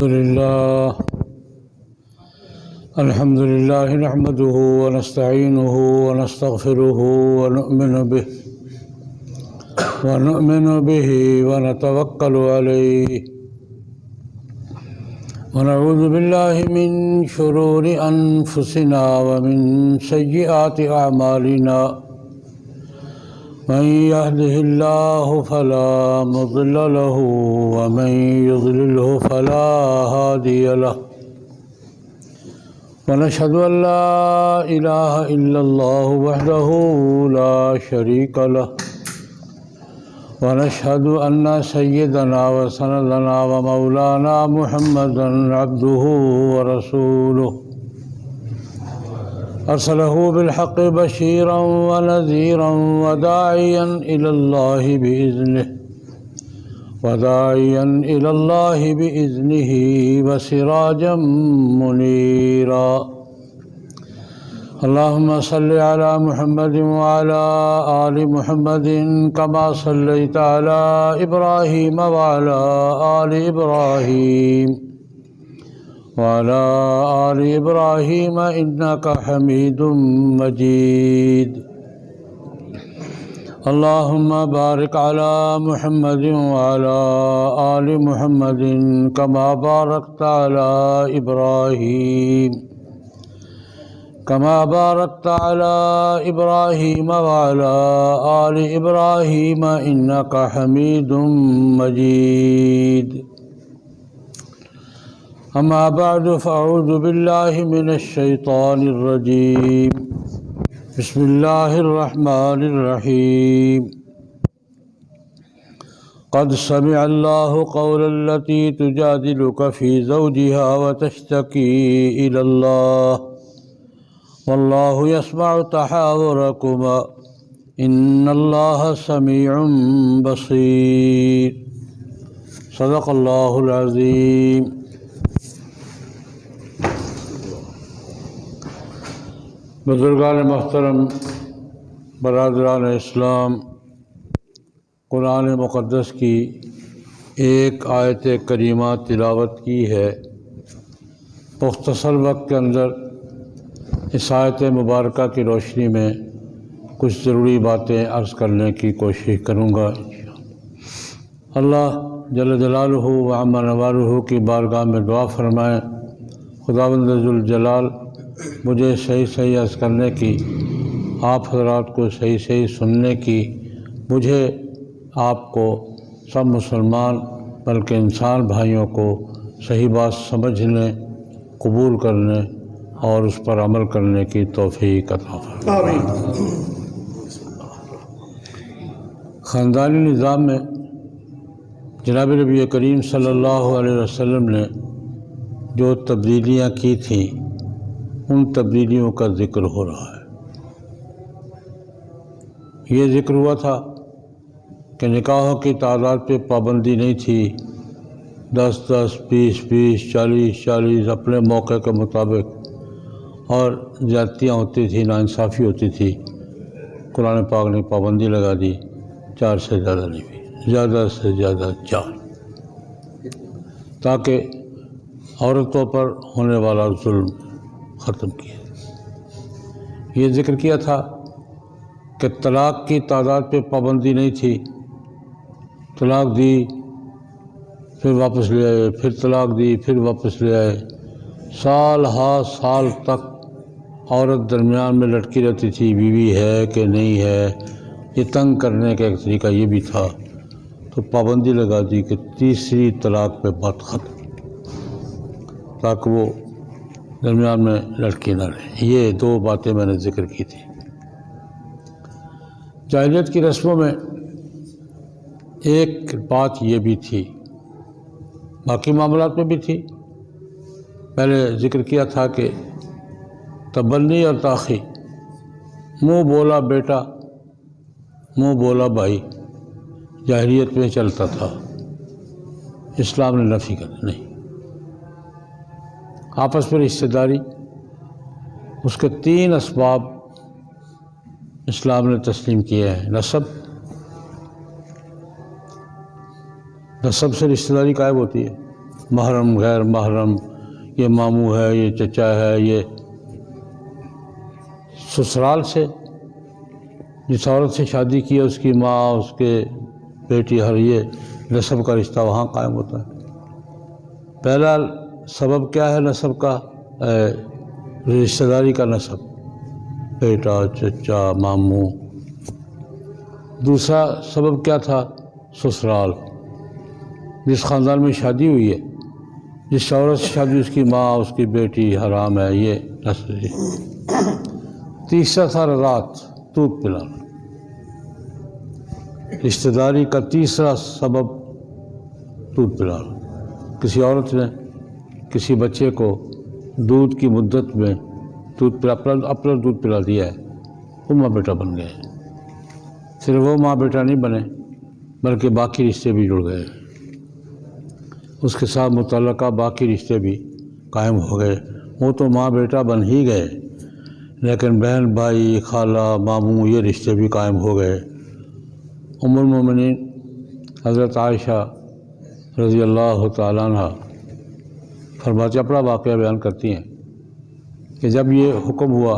الحمد لله نحمده ونستعينه ونستغفره ونؤمن به ونتوكل عليه ونعوذ بالله من شرور أنفسنا ومن سيئات أعمالنا من يهده الله فلا مضل له ومن يضلله فلا هادي له ونشهد أن لا إله إلا الله وحده لا شريك له ونشهد أن سيدنا وسندنا ومولانا محمدا عبده ورسوله أرسله بالحق بشيرا ونذيرا وداعيا إلى الله بإذنه وسراجا منيرا اللهم صل على محمد وعلى آل محمد كما صليت على إبراهيم وعلى آل إبراهيم إنك حميد مجيد اللهم بارك على محمد وعلى آل محمد كما باركت على إبراهيم وعلى آل إبراهيم إنك حميد مجيد أما بعد فأعوذ بالله من الشيطان الرجيم بسم الله الرحمن الرحيم قد سمع الله قول التي تجادلك في زوجها وتشتكي إلى الله والله يسمع تحاوركما إن الله سميع بصير صدق الله العظيم بزرگان محترم، برادران اسلام، قرآن مقدس کی ایک آیت کریمہ تلاوت کی ہے۔ مختصر وقت کے اندر اس آیت مبارکہ کی روشنی میں کچھ ضروری باتیں عرض کرنے کی کوشش کروں گا۔ اللہ جل جلالہ و عم نوالہ کی بارگاہ میں دعا فرمائیں، خداوند ذوالجلال مجھے صحیح عرض کرنے کی، آپ حضرات کو صحیح سننے کی، مجھے آپ کو سب مسلمان بلکہ انسان بھائیوں کو صحیح بات سمجھنے، قبول کرنے اور اس پر عمل کرنے کی توفیق عطا فرمائے۔ خاندانی نظام میں جناب نبی کریم صلی اللہ علیہ وسلم نے جو تبدیلیاں کی تھیں، ان تبدیلیوں کا ذکر ہو رہا ہے۔ یہ ذکر ہوا تھا کہ نکاحوں کی تعداد پہ پابندی نہیں تھی، 10 10 20 20 40 40 اپنے موقع کے مطابق، اور زیادتیاں ہوتی تھیں، ناانصافی ہوتی تھی۔ قرآن پاک نے پابندی لگا دی، 4 سے زیادہ نہیں بھی، زیادہ سے زیادہ 4، تاکہ عورتوں پر ہونے والا ظلم ختم کیا۔ یہ ذکر کیا تھا کہ طلاق کی تعداد پہ پابندی نہیں تھی، طلاق دی پھر واپس لے آئے، پھر طلاق دی پھر واپس لے آئے، سال ہا سال تک عورت درمیان میں لٹکی رہتی تھی، بیوی ہے کہ نہیں ہے۔ یہ تنگ کرنے کا ایک طریقہ یہ بھی تھا، تو پابندی لگا دی کہ تیسری طلاق پہ بات ختم، تاکہ وہ درمیان میں لڑکی نہ رہے۔ یہ 2 باتیں میں نے ذکر کی تھی۔ جاہلیت کی رسموں میں ایک بات یہ بھی تھی، باقی معاملات میں بھی تھی۔ پہلے ذکر کیا تھا کہ تبنی اور تاخی، منہ بولا بیٹا منہ بولا بھائی، جاہلیت میں چلتا تھا، اسلام نے نفی کر نہیں۔ آپس میں رشتہ داری، اس کے 3 اسباب اسلام نے تسلیم کیے ہیں۔ نسب سے رشتہ داری غائب ہوتی ہے، محرم غیر محرم، یہ ماموں ہے، یہ چچا ہے، یہ سسرال سے جس عورت سے شادی کی ہے اس کی ماں، اس کے بیٹی، ہر یہ نسب کا رشتہ وہاں قائم ہوتا ہے۔ پہلا سبب کیا ہے نسب کا؟ رشتہ داری کا نسب، بیٹا، چچا، ماموں۔ دوسرا سبب کیا تھا؟ سسرال، جس خاندان میں شادی ہوئی ہے، جس عورت سے شادی، اس کی ماں، اس کی بیٹی حرام ہے، یہ نسل۔ تیسرا تھا رضاعت، دودھ پلانا۔ رشتہ داری کا تیسرا سبب دودھ پلانا۔ کسی عورت نے کسی بچے کو دودھ کی مدت میں اپنا دودھ پلا دیا ہے، وہ ماں بیٹا بن گئے۔ صرف وہ ماں بیٹا نہیں بنے بلکہ باقی رشتے بھی جڑ گئے، اس کے ساتھ متعلقہ باقی رشتے بھی قائم ہو گئے۔ وہ تو ماں بیٹا بن ہی گئے، لیکن بہن، بھائی، خالہ، ماموں، یہ رشتے بھی قائم ہو گئے۔ ام المومنین حضرت عائشہ رضی اللہ تعالیٰ عنہ فرماتی، اپنا واقعہ بیان کرتی ہیں کہ جب یہ حکم ہوا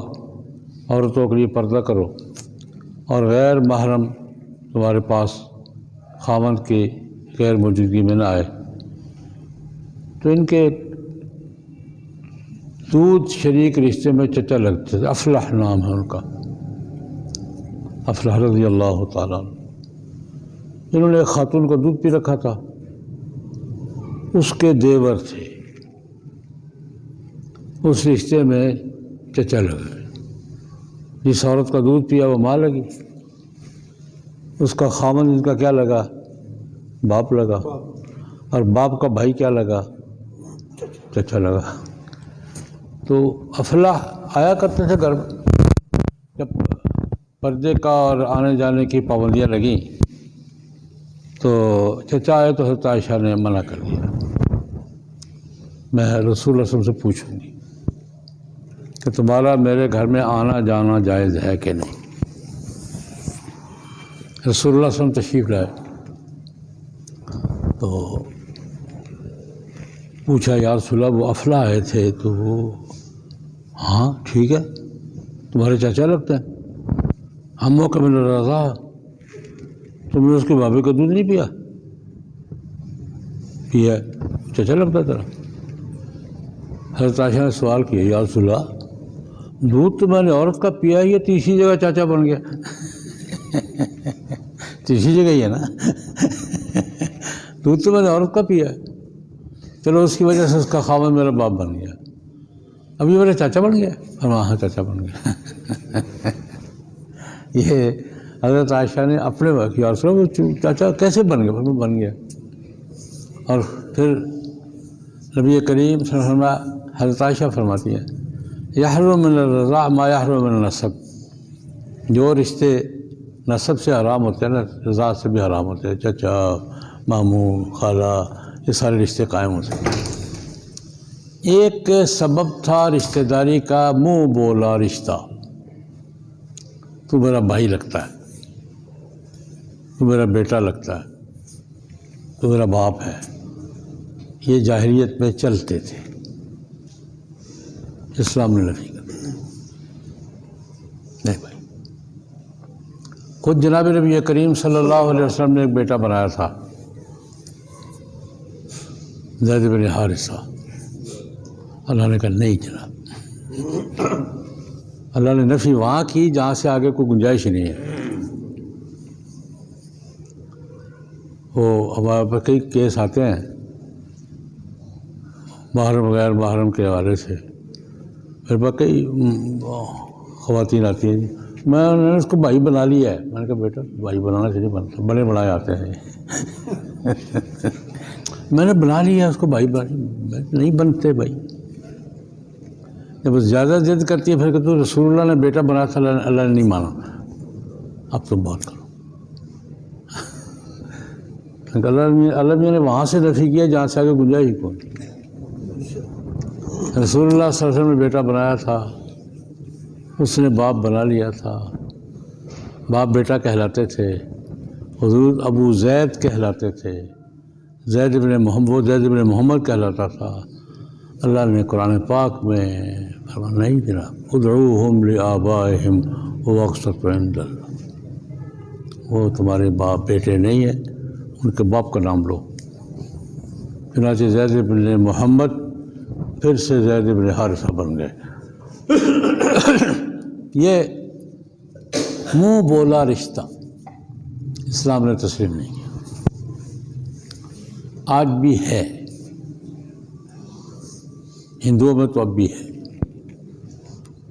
عورتوں کے لیے پردہ کرو اور غیر محرم تمہارے پاس خاوند کی غیر موجودگی میں نہ آئے، تو ان کے دودھ شریک رشتے میں چچا لگتے تھے، افلح نام ہے ان کا، افلح رضی اللہ تعالیٰ عنہ۔ انہوں نے ایک خاتون کو دودھ پی رکھا تھا، اس کے دیور تھے، اس رشتے میں چچا لگا۔ جس عورت کا دودھ پیا وہ ماں لگی، اس کا خاوند ان کا کیا لگا؟ باپ لگا، اور باپ کا بھائی کیا لگا؟ چچا لگا۔ تو افلاح آیا کرتے تھے گھر میں، جب پردے کا اور آنے جانے کی پابندیاں لگیں تو چچا آئے تو حضرت عائشہ نے منع کر دیا، میں رسول اللہ صلی اللہ علیہ وسلم سے پوچھوں گی کہ تمہارا میرے گھر میں آنا جانا جائز ہے کہ نہیں۔ رسول اللہ صلی اللہ علیہ وسلم تشریف لائے تو پوچھا، یا رسول اللہ وہ افلاح آئے تھے تو وہ ہاں ٹھیک ہے، تمہارے چاچا لگتے ہیں، ہم موقع میں رضا، تم نے اس کے بابے کا دودھ نہیں پیا چچا لگتا تیرا۔ حضرت عائشہ نے سوال کیا، یا رسول اللہ دودھ تو میں نے عورت کا پیا ہی ہے، تیسری جگہ چاچا بن گیا۔ تیسری جگہ ہی ہے نا، دودھ تو میں نے عورت کا پیا ہے، چلو اس کی وجہ سے اس کا خاوند میرا باپ بن گیا، اب یہ میرا چاچا بن گیا۔ ہاں چاچا بن گیا۔ یہ حضرت عائشہ نے اپنے واقعہ، رسول اللہ وہ چاچا کیسے بن گیا؟ بن گیا۔ اور پھر نبی کریم صلی اللہ علیہ وسلم، حضرت عائشہ فرماتی ہے، یحرم من الرضاع ما یحرم من النسب، جو رشتے نسب سے حرام ہوتے ہیں نا، رضاع سے بھی حرام ہوتے ہیں، چچا، ماموں، خالہ، یہ سارے رشتے قائم ہوتے ہیں۔ ایک سبب تھا رشتہ داری کا منہ بولا رشتہ، تو میرا بھائی لگتا ہے، تو میرا بیٹا لگتا ہے، تو میرا باپ ہے، یہ جاہلیت میں چلتے تھے، اسلام نے نفی کر دیا۔ نہیں بھائی، خود جناب نبی کریم صلی اللہ علیہ وسلم نے ایک بیٹا بنایا تھا، زید بن حارثہ، اللہ نے کہا نہیں جناب، اللہ نے نفی وہاں کی جہاں سے آگے کوئی گنجائش ہی نہیں ہے۔ وہ ہمارے پر کئی کیس آتے ہیں محرم غیر محرم کے حوالے سے، میرے پاس کئی خواتین آتی ہیں، میں نے اس کو بھائی بنا لیا ہے۔ میں نے کہا بیٹا بھائی بنانا سے نہیں بنتا، بنے بنائے آتے ہیں۔ میں نے بنا لیا اس کو بھائی، نہیں بنتے بھائی۔ جب زیادہ ضد کرتی ہے پھر کہ تو رسول اللہ نے بیٹا بنا تھا، اللہ نے نہیں مانا، اب تم بات کرو۔ اللہ نے وہاں سے نفی کیا جہاں سے آگے گنجائش ہی کون۔ رسول اللہ صلی اللہ علیہ وسلم نے بیٹا بنایا تھا، اس نے باپ بنا لیا تھا، باپ بیٹا کہلاتے تھے، حضور ابو زید کہلاتے تھے، زید بن محمد کہلاتا تھا، اللہ نے قرآن پاک میں فرمایا نہیں جناب ادعوہم لآبائہم هو اقسط عند اللہ، وہ تمہارے باپ بیٹے نہیں ہیں، ان کے باپ کا نام لو۔ چنانچہ زید بن محمد پھر سے زید بن حارثہ بن گئے۔ یہ منہ بولا رشتہ اسلام نے تسلیم نہیں کیا، آج بھی ہے، ہندوؤں میں تو اب بھی ہے،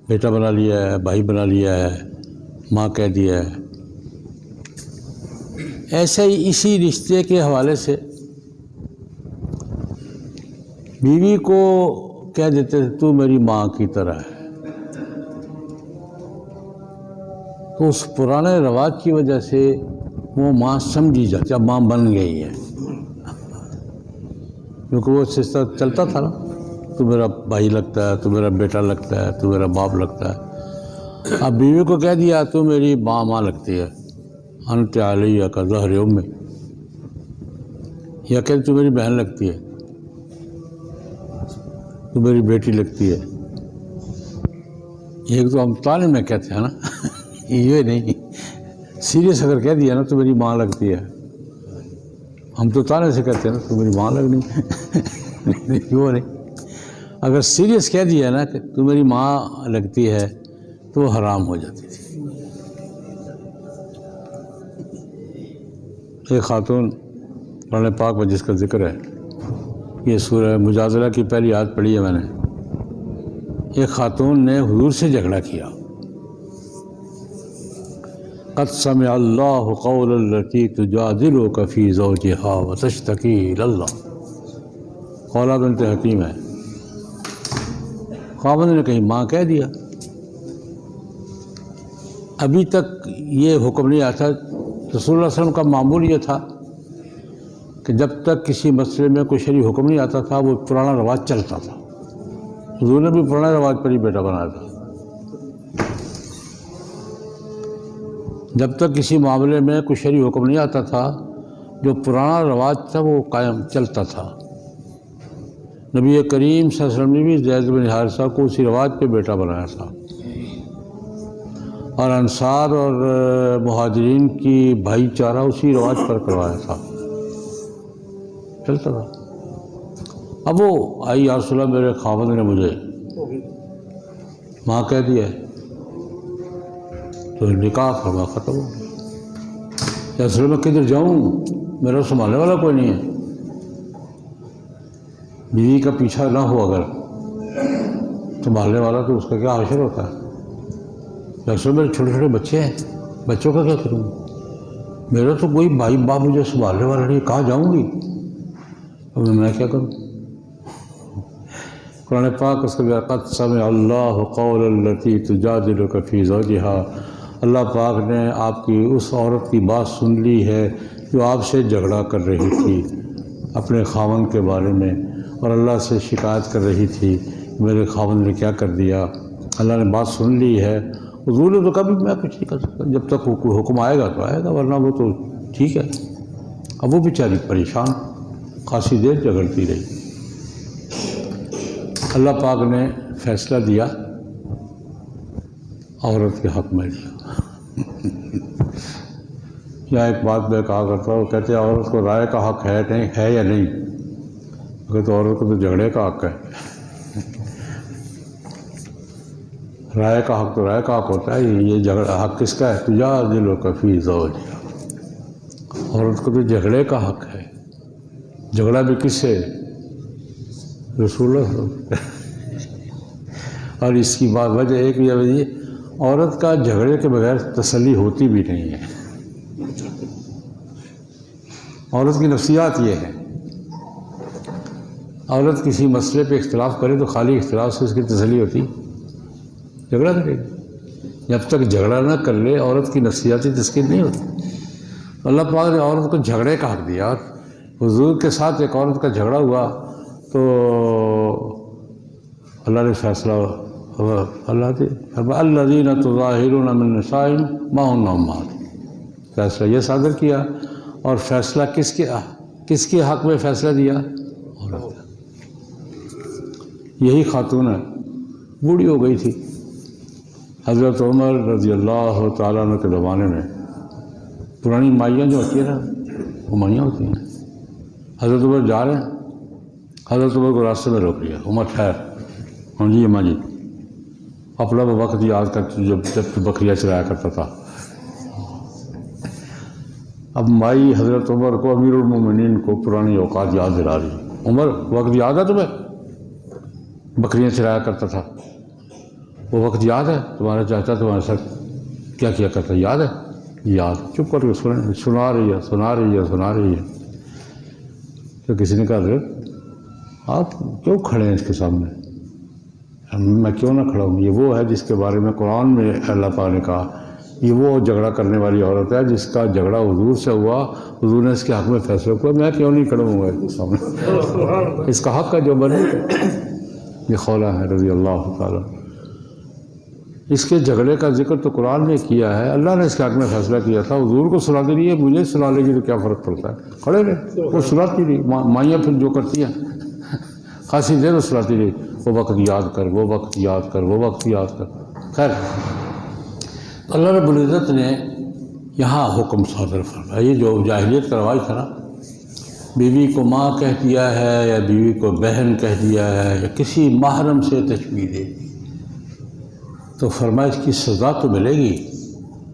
بیٹا بنا لیا ہے، بھائی بنا لیا ہے، ماں کہہ دیا ہے۔ ایسے ہی اسی رشتے کے حوالے سے بیوی کو کہہ دیتے تھے تو میری ماں کی طرح ہے، تو اس پرانے رواج کی وجہ سے وہ ماں سمجھی جاتی، اب ماں بن گئی ہے، کیونکہ وہ سلسلہ چلتا تھا نا، تو میرا بھائی لگتا ہے، تو میرا بیٹا لگتا ہے، تو میرا باپ لگتا ہے۔ اب بیوی کو کہہ دیا تو میری ماں لگتی ہے، انت علیہ کا ظہر امی، یا کہ تو میری بہن لگتی ہے، تو میری بیٹی لگتی ہے۔ ایک تو ہم طالب میں کہتے ہیں نا، یہ نہیں سیریس اگر کہہ دیا نا تو میری ماں لگتی ہے، ہم تو طالب سے کہتے ہیں نا تو میری ماں لگنی وہ نہیں، اگر سیریس کہہ دیا نا کہ تو میری ماں لگتی ہے تو وہ حرام ہو جاتی تھی۔ ایک خاتون قرآن پاک میں جس کا ذکر ہے، یہ سورہ مجادلہ کی پہلی آیت پڑھی ہے میں نے، ایک خاتون نے حضور سے جھگڑا کیا، قد سمع اللہ قول التی تجادلک فی زوجہا وتشتکی الی اللہ، خولہ بنت حکیم ہے، خاوند نے کہیں ماں کہہ دیا۔ ابھی تک یہ حکم نہیں آتا، رسول اللہ صلی اللہ علیہ وسلم کا معمول یہ تھا کہ جب تک کسی مسئلے میں کوئی شرعی حکم نہیں آتا تھا وہ پرانا رواج چلتا تھا، حضور نے بھی پرانا رواج پر ہی بیٹا بنایا تھا۔ جب تک کسی معاملے میں کوئی شرعی حکم نہیں آتا تھا، جو پرانا رواج تھا وہ قائم چلتا تھا۔ نبی کریم صلی اللہ علیہ وسلم نے بھی زید بن حارثہ کو اسی رواج پہ بیٹا بنایا تھا، اور انصار اور مہاجرین کی بھائی چارہ اسی رواج پر کروایا تھا، چلتا تھا۔ اب وہ آئی یا رسول اللہ میرے خاوند نے مجھے ماں کہہ دیا ہے، تو نکاح فرما ختم ہو گیا۔ یا رسول اللہ میں کدھر جاؤں، میرا سنبھالنے والا کوئی نہیں ہے، بیوی کا پیچھا نہ ہو اگر سنبھالنے والا تو اس کا کیا حشر ہوتا ہے۔ یا رسول اللہ میرے چھوٹے چھوٹے بچے ہیں، بچوں کا کیا کروں، میرا تو کوئی بھائی باپ مجھے سنبھالنے والا نہیں، کہاں جاؤں گی، اب میں کیا کروں۔ قرآن پاک اس کے قد سمع اللہ قول التی تجادلک فی زوجہا، اللہ پاک نے آپ کی اس عورت کی بات سن لی ہے جو آپ سے جھگڑا کر رہی تھی اپنے خاوند کے بارے میں، اور اللہ سے شکایت کر رہی تھی میرے خاوند نے کیا کر دیا۔ اللہ نے بات سن لی ہے، حضور نے تو کبھی میں کچھ نہیں کر سکتا، جب تک کوئی حکم آئے گا تو آئے گا، ورنہ وہ تو ٹھیک ہے۔ اب وہ بیچاری پریشان خاصی دیر جھگڑتی رہی۔ اللہ پاک نے فیصلہ دیا، عورت کے حق میں دیا۔ یا ایک بات میں کہا کرتا ہوں، کہتے ہیں عورت کو رائے کا حق ہے نہیں ہے یا نہیں، اگر تو عورت کو تو جھگڑے کا حق ہے۔ رائے کا حق تو رائے کا حق ہوتا ہے، یہ جھگڑا حق کس کا ہے؟ تجادلک فی زوجہا، عورت کو تو جھگڑے کا حق ہے۔ جھگڑا بھی کس سے؟ رسول اللہ صلی اللہ علیہ وسلم۔ اور اس کی بات وجہ ایک یہ وجہ، عورت کا جھگڑے کے بغیر تسلی ہوتی بھی نہیں ہے۔ عورت کی نفسیات یہ ہے، عورت کسی مسئلے پہ اختلاف کرے تو خالی اختلاف سے اس کی تسلی ہوتی، جھگڑا کرے گی، جب تک جھگڑا نہ کر لے عورت کی نفسیاتی تسکین نہیں ہوتی۔ اللہ پاک نے عورت کو جھگڑے کا حق دیا، اور حضور کے ساتھ ایک عورت کا جھگڑا ہوا تو اللہ نے فیصلہ الذین تظاہرون من نسائہم ما ہن امہاتہم، فیصلہ یہ صادر کیا، اور فیصلہ کس کے حق میں فیصلہ دیا؟ عورت کا۔ یہی خاتون ہے، بوڑھی ہو گئی تھی حضرت عمر رضی اللہ تعالیٰ عنہ کے زمانے میں۔ پرانی مائیاں جو ہوتی ہیں نا، وہ مائیاں ہوتی ہیں۔ حضرت عمر جا رہے ہیں، حضرت عمر کو راستے میں روک لیا، عمر ٹھہر، ہاں جی اماں جی، اپنا وہ وقت یاد کرتے جب بکریاں چرایا کرتا تھا۔ اب مائی حضرت عمر کو، امیر المومنین کو پرانی اوقات یاد دلا رہی ہے۔ عمر وقت یاد ہے تمہیں؟ بکریاں چرایا کرتا تھا، وہ وقت یاد ہے؟ تمہارا چاچا تمہارے ساتھ کیا کیا کرتا ہے، یاد ہے؟ یاد۔ چپ کر کے سنا رہی ہے۔ تو کسی نے کہا حضرت آپ کیوں کھڑے ہیں اس کے سامنے؟ میں کیوں نہ کھڑا ہوں؟ یہ وہ ہے جس کے بارے میں قرآن میں اللہ تعالیٰ نے کہا، یہ وہ جھگڑا کرنے والی عورت ہے جس کا جھگڑا حضور سے ہوا، حضور نے اس کے حق میں فیصلہ کیا، میں کیوں نہیں کھڑا ہوں گا اس کے سامنے؟ اس کا حق ہے جو بنے۔ یہ خولہ ہے رضی اللہ تعالیٰ۔ اس کے جھگڑے کا ذکر تو قرآن نے کیا ہے، اللہ نے اس کے حق میں فیصلہ کیا تھا۔ حضور کو سناتی رہی ہے، مجھے سنا لے گی تو کیا فرق پڑتا ہے؟ کھڑے رہے، وہ سناتی رہی، مائیاں پھر جو کرتی ہیں خاصی دیر سناتی رہی، وہ وقت یاد کر، وہ وقت یاد کر، وہ وقت یاد کر۔ خیر، اللہ رب العزت نے یہاں حکم صادر فرمایا۔ یہ جو جاہلیت کا رواج تھا نا، بیوی کو ماں کہہ دیا ہے یا بیوی کو بہن کہہ دیا ہے یا کسی محرم سے تشبیہ دے دی، تو فرمایا اس کی سزا تو ملے گی،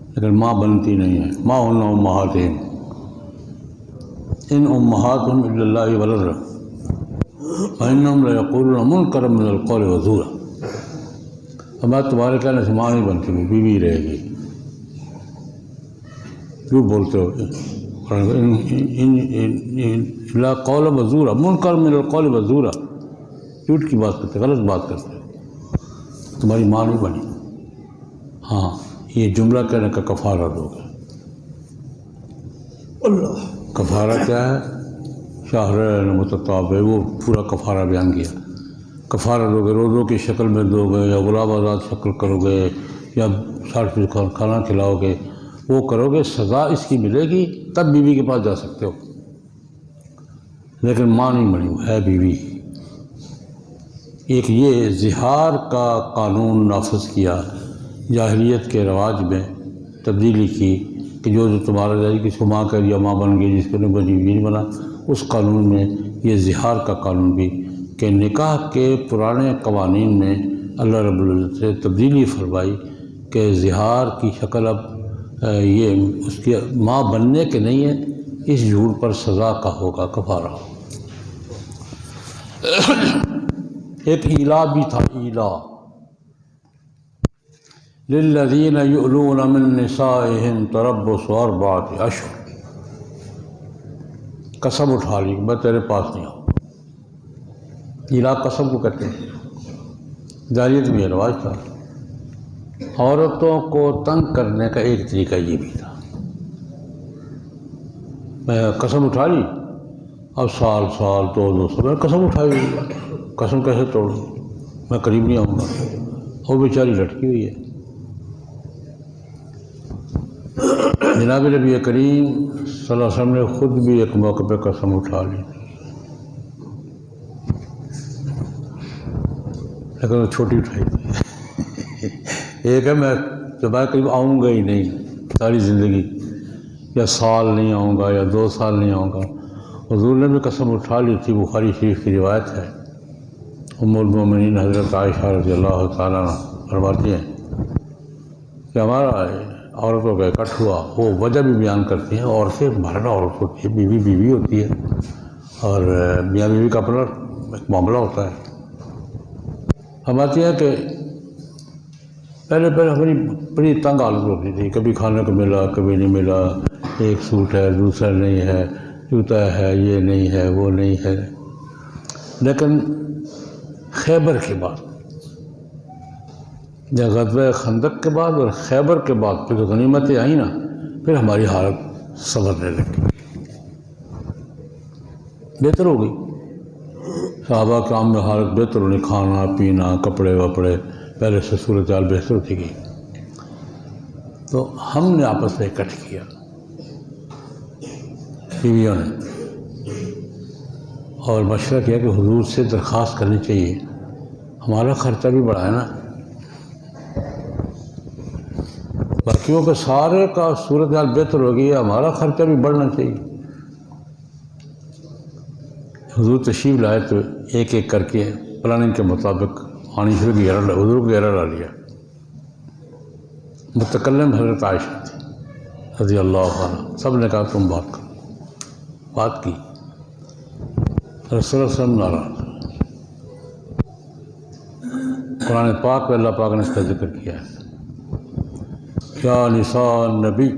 لیکن ماں بنتی نہیں ہے۔ ماں ہن امہاتہم ان امہاتہم الا اللہ ولدہ وانہم لیقولون منکرا من القول وزورا۔ اب تمہارے کہنے سے ماں نہیں بنتی، بیوی رہے گی، کیوں بولتے ہو؟ لا قول وزورا، منکر من القول وزورا، جھوٹ کی بات کرتے، غلط بات کرتے، تمہاری ماں نہیں بنی۔ ہاں، یہ جملہ کہنے کا کفارہ دو گے۔ اللہ، کفارہ کیا ہے؟ شہرین متتابع، وہ پورا کفارہ بیان کیا۔ کفارہ دو گے، روزوں کی شکل میں دو گے، یا غلام آزاد شکل کرو گے، یا 60 کھانا کھلاؤ گے، وہ کرو گے، سزا اس کی ملے گی، تب بیوی کے پاس جا سکتے ہو، لیکن ماں نہیں بنی، ہے بیوی۔ ایک یہ زہار کا قانون نافذ کیا، جاہلیت کے رواج میں تبدیلی کی کہ جو تمہارا جائے کسی کو ماں کہہ دیا ماں بن گئی، جس کو نہیں بنی بیوی نہیں بنا۔ اس قانون میں یہ زہار کا قانون بھی کہ نکاح کے پرانے قوانین میں اللہ رب العزت سے تبدیلی فرمائی کہ زہار کی شکل اب یہ اس کی ماں بننے کے نہیں ہے، اس جھوٹ پر سزا کا ہوگا کفارہ۔ ایک ایلا بھی تھا، ایلا للذین یؤلون من نسائہم تربص 4 اشہر۔ قسم اٹھا لی میں تیرے پاس نہیں آؤں۔ ایلا قسم کو کہتے ہیں، جاہلیت میں یہ رواج تھا۔ عورتوں کو تنگ کرنے کا ایک طریقہ یہ بھی تھا، میں قسم اٹھا لی، اب سال 2 سال میں قسم اٹھائی ہوئی، قسم کیسے توڑوں، میں قریب نہیں آؤں گا، وہ بیچاری لٹکی ہوئی ہے۔ جناب نبی کریم صلی اللہ علیہ وسلم نے خود بھی ایک موقع پہ قسم اٹھا لی، لیکن وہ چھوٹی اٹھائی تھی۔ ایک ہے میں دوبارہ قریب آؤں گا ہی نہیں ساری زندگی، یا سال نہیں آؤں گا یا 2 سال نہیں آؤں گا۔ حضور نے بھی قسم اٹھا لی تھی، بخاری شریف کی روایت ہے۔ ام المومنین حضرت عائشہ رضی اللہ تعالیٰ عنہ فرماتی ہیں کہ ہمارا عورتوں کا اکٹھ ہوا، وہ وجہ بھی بیان کرتی ہیں۔ عورتیں مرنا عورت ہوتی ہے، بیوی بیوی ہوتی ہے، اور میاں بیوی کا اپنا ایک معاملہ ہوتا ہے۔ فرماتی ہیں کہ پہلے ہماری بڑی تنگ حالت ہوتی تھی، کبھی کھانے کو ملا کبھی نہیں ملا، ایک سوٹ ہے دوسرا نہیں ہے، جوتا ہے یہ نہیں ہے وہ نہیں ہے۔ لیکن خیبر کے بعد، یا غزوہ خندق کے بعد اور خیبر کے بعد پھر غنیمتیں آئیں نا، پھر ہماری حالت سنورنے لگی، بہتر ہو گئی۔ صحابہ کرام میں حالت بہتر ہونی، کھانا پینا کپڑے وپڑے پہلے سے صورتحال بہتر ہوتی گئی۔ تو ہم نے آپس میں اکٹھ کیا، بیویوں نے، اور مشورہ کیا کہ حضور سے درخواست کرنی چاہیے، ہمارا خرچہ بھی بڑھا ہے نا، باقیوں کا سارے کا صورتحال بہتر ہو گئی ہے، ہمارا خرچہ بھی بڑھنا چاہیے۔ حضور تشریف لائے تو ایک ایک کر کے پلاننگ کے مطابق آنی شروع کی، حضور کو گھیرا لا لیا۔ متکلم حضرت عائشہ تھی رضی اللہ عنہ، سب نے کہا تم بات کرو، بات کی، رسول اللہ صلی اللہ علیہ وسلم ناراض۔ قرآن پاک میں اللہ پاک نے اس کا ذکر کیا ہے، یا نساء النبی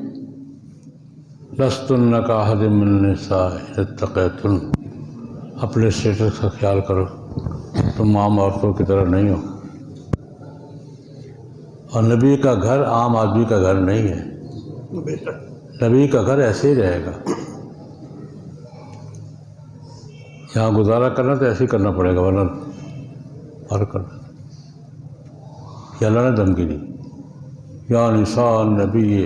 لستن کاحد من النساء اذا اتقیتن، اپنے اسٹیٹس کا خیال کرو، تم عام عورتوں کی طرح نہیں ہو، اور نبی کا گھر عام آدمی کا گھر نہیں ہے، نبی کا گھر ایسے ہی رہے گا، یہاں گزارا کرنا تو ایسے ہی کرنا پڑے گا، ورنہ اور کرنا۔ یہ اللہ نے دھمکی دی، یا نساء النبی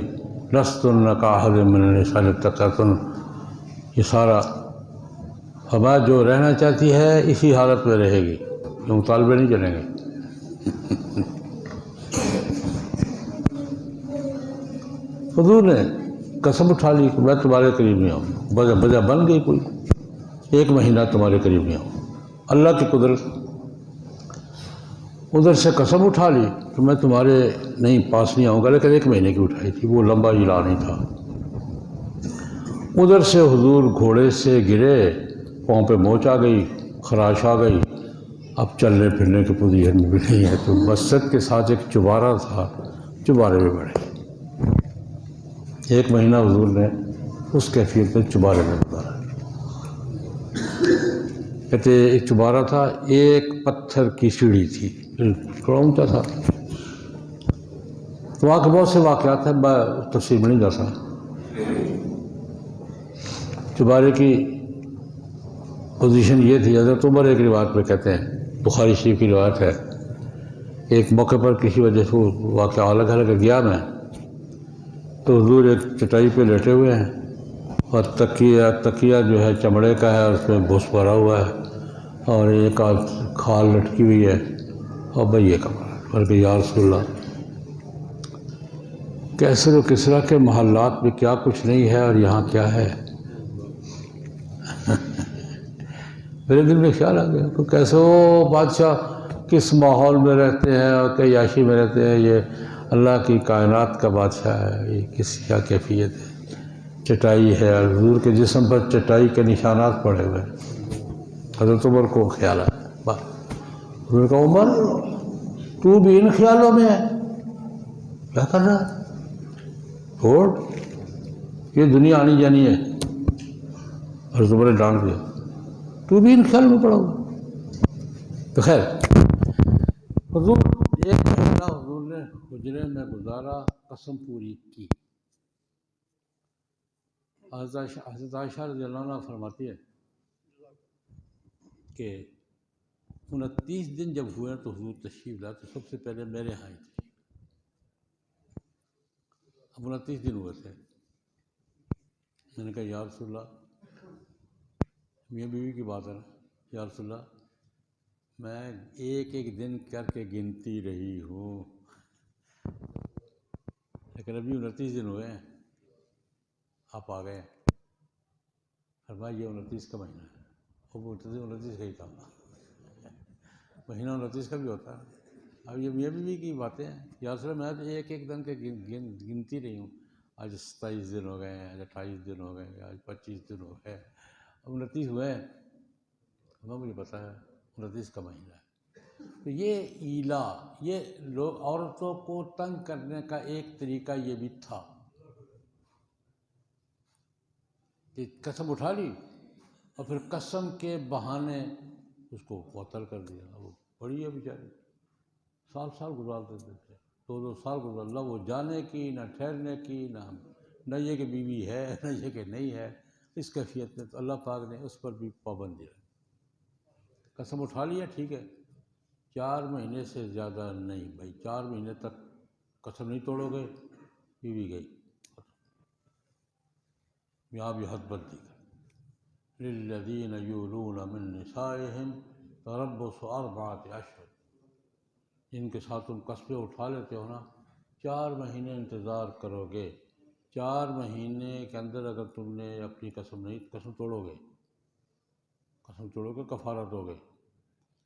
لستن کاحد من النساء اذا اتقیتن، یہ سارا ہوا جو رہنا چاہتی ہے اسی حالت میں رہے گی، یہ مطالبے نہیں چلیں گے۔ حضور نے قسم اٹھا لی کہ میں تمہارے قریب نہیں آؤں، وجہ بن گئی کوئی، ایک مہینہ تمہارے قریب نہیں آؤں، اللہ کی قدرت، ادھر سے قسم اٹھا لی کہ میں تمہارے نہیں پاس نہیں آؤں گا، لیکن ایک مہینے کی اٹھائی تھی، وہ لمبا اعلان نہیں تھا۔ ادھر سے حضور گھوڑے سے گرے، پاؤں پہ موچ آ گئی، خراش آ گئی، اب چلنے پھرنے کی پوزیشن بھی نہیں ہے، تو مسجد کے ساتھ ایک چبارہ تھا، چبارے میں بیٹھے، ایک مہینہ حضور نے اس کیفیت میں چبارے میں گزارا۔ کہتے ایک چبارہ تھا، ایک پتھر کی سیڑھی تھی، تھوڑا اونچا تھا، تو وہاں کے بہت سے واقعات ہیں، میں تفصیل میں نہیں جا سکتا۔ چبارے کی پوزیشن یہ تھی، حضرت عمر ایک روایت میں کہتے ہیں، بخاری شریف کی روایت ہے، ایک موقع پر کسی وجہ سے واقعہ الگ الگ گیا میں، تو حضور ایک چٹائی پہ لیٹے ہوئے ہیں، اور تکیہ جو ہے چمڑے کا ہے، اس میں بھوس بھرا ہوا ہے، اور ایک کھال لٹکی ہوئی ہے، اور بھئی یہ کمرہ، اور کہ یا رسول اللہ، کیسر و کسریٰ کے محلات میں کیا کچھ نہیں ہے اور یہاں کیا ہے؟ میرے دل میں خیال آ گیا کہ کیسے وہ بادشاہ کس ماحول میں رہتے ہیں اور کئی عیاشی میں رہتے ہیں، یہ اللہ کی کائنات کا بادشاہ ہے، یہ کس کیا کیفیت ہے، چٹائی ہے، اور حضور کے جسم پر چٹائی کے نشانات پڑے ہوئے ہیں۔ حضرت عمر کو خیال آیا، حضور کا عمر تو بھی ان خیالوں میں ہے، کیا کر رہا ہے؟ چھوڑ، یہ دنیا آنی جانی ہے۔ حضرت عمر نے ڈانٹ دیا، تو بھی ان خیال میں پڑا ہوا۔ تو خیر حضور ایک مہینہ حضور نے حجرے میں گزارا، قسم پوری کی۔ حضرت عائشہ رضی اللہ عنہ فرماتی ہے کہ 29 دن جب ہوئے تو حضور تشریف لائے تو سب سے پہلے میرے یہاں ہی تشریف، اب 29 دن ہوئے تھے۔ میں نے کہا یا رسول اللہ، میاں بیوی کی بات ہے نا، یا رسول اللہ میں ایک ایک دن کر کے گنتی رہی ہوں، لیکن ابھی 29 دن ہوئے ہیں، آپ آ گئے ہیں۔ فرمایا یہ 29 کا مہینہ ہے، وہ 29 کا ہی تھا، مہینہ 29 کا بھی ہوتا ہے۔ اب یہ میاں بیوی کی باتیں ہیں، یا رسول اللہ میں تو ایک ایک دن کے گنتی رہی ہوں، آج 27 دن ہو گئے ہیں، آج 28 دن ہو گئے ہیں، آج 25 دن ہو گئے، اب 29 ہوئے ہیں۔ مجھے پتا ہے 29 کا مہینہ ہے۔ تو یہ ایلا، یہ لوگ عورتوں کو تنگ کرنے کا ایک طریقہ یہ بھی تھا کہ قسم اٹھا لی اور پھر قسم کے بہانے اس کو معطل کر دیا۔ وہ بڑی ہے بیچاری، سال سال گزار دیتے تھے، 2 سال گزار، نہ وہ جانے کی، نہ ٹھہرنے کی، نہ یہ کہ بیوی ہے، نہ یہ کہ نہیں ہے، اس کیفیت میں۔ تو اللہ پاک نے اس پر بھی پابندی رکھی، قسم اٹھا لیا ٹھیک ہے، 4 مہینے سے زیادہ نہیں بھائی، 4 مہینے تک قسم نہیں توڑو گے، بیوی گئی، یہاں بھی حد بندی کر، للذین یولون من نسائہم تربص 4 اشہر، جن کے ساتھ تم قصبے اٹھا لیتے ہو نا 4 مہینے انتظار کرو گے۔ 4 مہینے کے اندر اگر تم نے اپنی قسم توڑو گے کفارہ دو گے۔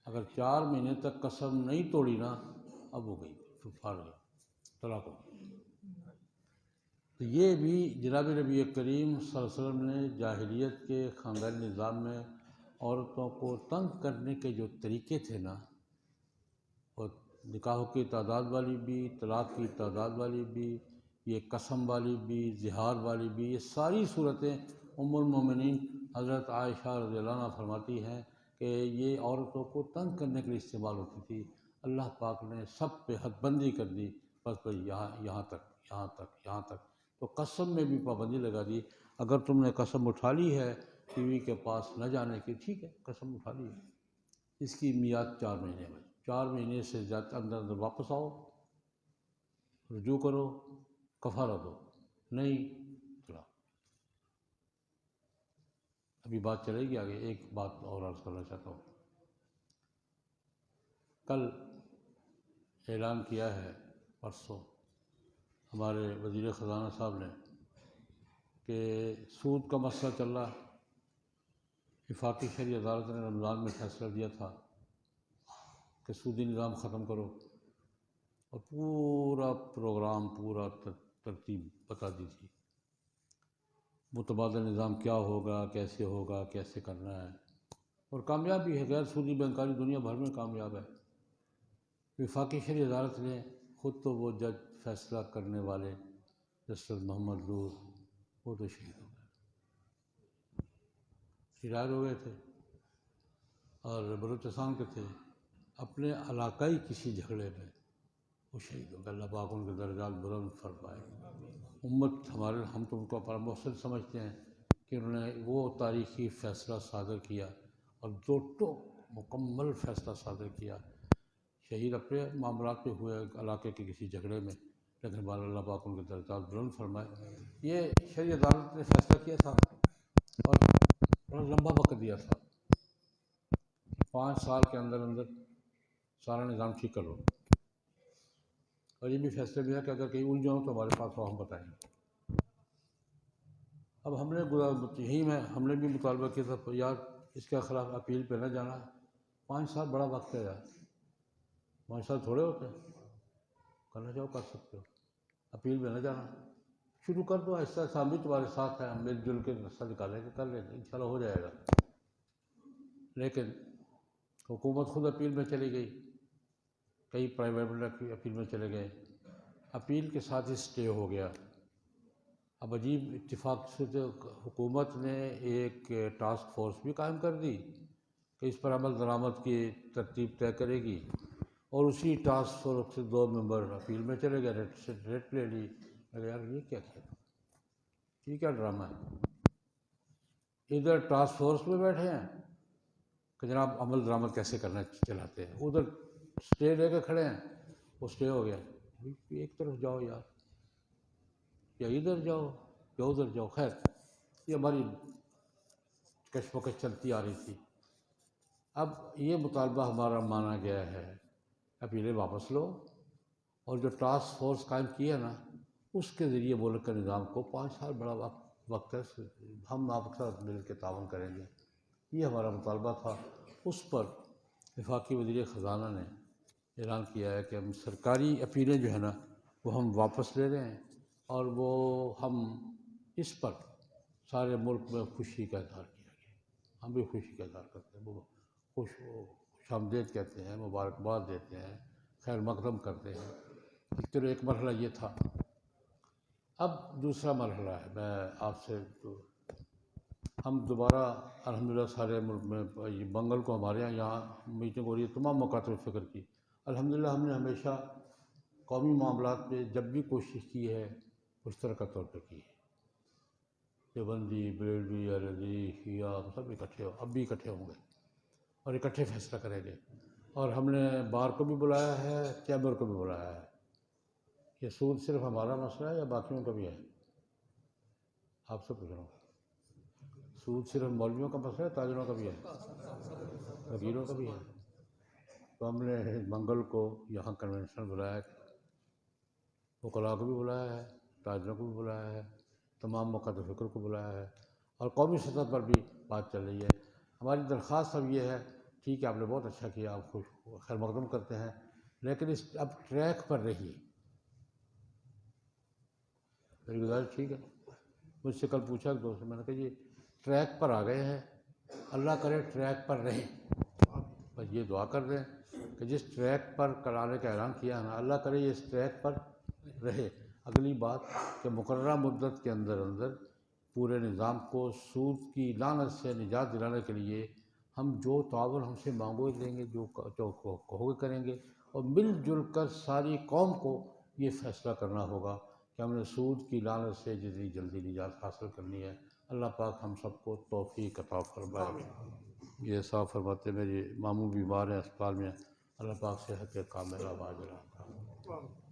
اگر 4 مہینے تک قسم نہیں توڑی نا، اب ہو گئی، پھر پھاڑ گئی، طلاق ہو گئی۔ تو یہ بھی جناب نبی کریم صلی اللہ علیہ وسلم نے جاہلیت کے خاندانی نظام میں عورتوں کو تنگ کرنے کے جو طریقے تھے نا، اور نکاحوں کی تعداد والی بھی، طلاق کی تعداد والی بھی، یہ قسم والی بھی، زہار والی بھی، یہ ساری صورتیں ام المومنین حضرت عائشہ رضی اللہ عنہ فرماتی ہیں کہ یہ عورتوں کو تنگ کرنے کے لیے استعمال ہوتی تھی۔ اللہ پاک نے سب پہ حد بندی کر دی، بس یہاں تک۔ تو قسم میں بھی پابندی لگا دی۔ اگر تم نے قسم اٹھا لی ہے بیوی کے پاس نہ جانے کی، ٹھیک ہے، قسم اٹھا لی ہے، اس کی میعاد 4 مہینے میں، 4 مہینے سے زیادہ اندر واپس آؤ، رجوع کرو، کفارہ دو، نہیں چلا۔ ابھی بات چلے گی آگے۔ ایک بات اور عرض کرنا چاہتا ہوں، کل اعلان کیا ہے، پرسوں ہمارے وزیر خزانہ صاحب نے، کہ سود کا مسئلہ چل رہا ہے۔ وفاقی شرعی عدالت نے رمضان میں فیصلہ دیا تھا کہ سودی نظام ختم کرو، اور پورا پروگرام، پورا ترتیب بتا دی تھی، متبادل نظام کیا ہوگا، کیسے کرنا ہے، اور کامیاب بھی ہے۔ غیر سودی بینکاری دنیا بھر میں کامیاب ہے۔ وفاقی شرعی عدالت نے خود تو وہ جج فیصلہ کرنے والے جسٹس محمد نور، وہ تو شہید ہو گئے، ریٹائر ہو گئے تھے، اور بلوچستان کے تھے، اپنے علاقائی کسی جھگڑے میں وہ شہید ہو گئے۔ اللہ پاک ان کے درجات بلند فرمائے۔ امت ہم تو ان کو اپنا محسن سمجھتے ہیں کہ انہوں نے وہ تاریخی فیصلہ صادر کیا، اور دو ٹوک مکمل فیصلہ صادر کیا۔ شہید اپنے معاملات پہ ہوئے علاقے کے کسی جھگڑے میں، لیکن بہرحال اللہ پاک ان کے درجات بلند فرمائے۔ یہ شرعی عدالت نے فیصلہ کیا تھا، اور بڑا لمبا وقت دیا تھا، 5 سال کے اندر سارا نظام ٹھیک کر لو، اور یہ بھی فیصلہ دیا کہ اگر کہیں الجھ جاؤں تو ہمارے پاس ہم بتائیں گے۔ اب ہم نے بھی مطالبہ کیا تھا، یار اس کے خلاف اپیل پہ نہ جانا، 5 سال بڑا وقت ہے یار، 5 سال تھوڑے ہوتے ہیں، کرنا چاہو کر سکتے ہو، اپیل پہ نہ جانا، شروع کر دو آہستہ آہستہ، ہم بھی تمہارے ساتھ ہیں، ہم مل جل کے رستہ نکالیں گے، کر لیں گے، انشاءاللہ ہو جائے گا۔ لیکن حکومت خود اپیل میں چلی گئی، کئی پرائیویٹ ممبر اپیل میں چلے گئے، اپیل کے ساتھ ہی اسٹے ہو گیا۔ اب عجیب اتفاق سے حکومت نے ایک ٹاسک فورس بھی قائم کر دی کہ اس پر عمل درآمد کی ترتیب طے کرے گی، اور اسی ٹاسک فورس سے 2 ممبر اپیل میں چلے گئے، ریٹ لے لی۔ میں یار یہ کیا کیا، یہ کیا ڈرامہ ہے؟ ادھر ٹاسک فورس میں بیٹھے ہیں کہ جناب عمل درآمد کیسے کرنا چلاتے ہیں، ادھر اسٹے لے کے کھڑے ہیں، وہ اسٹے ہو گیا، ایک طرف جاؤ یار، یا ادھر جاؤ یا ادھر جاؤ۔ خیر یہ ہماری کشمکش چلتی آ رہی تھی۔ اب یہ مطالبہ ہمارا مانا گیا ہے، اپیلیں واپس لو، اور جو ٹاسک فورس قائم کی ہے نا، اس کے ذریعے ملک کے نظام کو 5 سال بڑا وقت ہے، ہم آپ کے ساتھ مل کے تعاون کریں گے، یہ ہمارا مطالبہ تھا۔ اس پر وفاقی وزیر خزانہ نے اعلان کیا ہے کہ ہم سرکاری اپیلیں جو ہے نا وہ ہم واپس لے رہے ہیں، اور وہ ہم اس پر سارے ملک میں خوشی کا اظہار کیا گیا، ہم بھی خوشی کا اظہار کرتے ہیں، وہ خوش آمدید کہتے ہیں، مبارکباد دیتے ہیں، خیر مقدم کرتے ہیں۔ چلو ایک مرحلہ یہ تھا۔ اب دوسرا مرحلہ ہے، میں آپ سے ہم دوبارہ الحمدللہ سارے ملک میں منگل کو ہمارے یہاں میٹنگ ہو رہی ہے، تمام مکاتب فکر کی۔ الحمدللہ ہم نے ہمیشہ قومی معاملات پہ جب بھی کوشش کی ہے مشترکہ طور پہ کی ہے، دیوبندی، بریلوی، اہلحدیث، شیعہ، ہم سب اکٹھے اب بھی اکٹھے ہوں گے اور اکٹھے فیصلہ کریں گے، اور ہم نے بار کو بھی بلایا ہے، چیمبر کو بھی بلایا ہے۔ یہ سود صرف ہمارا مسئلہ ہے یا باقیوں کا بھی ہے؟ آپ سے پوچھ رہا ہوں، سود صرف مولویوں کا مسئلہ ہے، تاجروں کا بھی ہے، وکیلوں کا بھی ہے. تو ہم نے منگل کو یہاں کنونشن بلایا ہے، وکلاء کو بھی بلایا ہے، تاجروں کو بھی بلایا ہے، تمام مقدس فکر کو بلایا ہے، اور قومی سطح پر بھی بات چل رہی ہے. ہماری درخواست اب یہ ہے، ٹھیک ہے آپ نے بہت اچھا کیا، آپ خوش خیر مقدم کرتے ہیں، لیکن اس اب ٹریک پر رہیے. میری گزارش ٹھیک ہے. مجھ سے کل پوچھا ایک دوست سے، میں نے کہا یہ ٹریک پر آ گئے ہیں، اللہ کرے ٹریک پر رہیں. بس یہ دعا کر رہے ہیں کہ جس ٹریک پر کرانے کا اعلان کیا ہے نا، اللہ کرے یہ اس ٹریک پر رہے. اگلی بات کہ مقررہ مدت کے اندر پورے نظام کو سود کی لعنت سے نجات دلانے کے لیے ہم جو تعاون ہم سے مانگو دیں گے، جو کہو گے کریں گے، اور مل جل کر ساری قوم کو یہ فیصلہ کرنا ہوگا کہ ہم نے سود کی لعنت سے جتنی جلدی نجات حاصل کرنی ہے. اللہ پاک ہم سب کو توفیق عطا فرمائے. یہ صاف فرماتے میرے ماموں بیمار ہیں، اسپتال میں، اللہ پاک صحت کے کاملہ عاجلہ عطا فرمائے.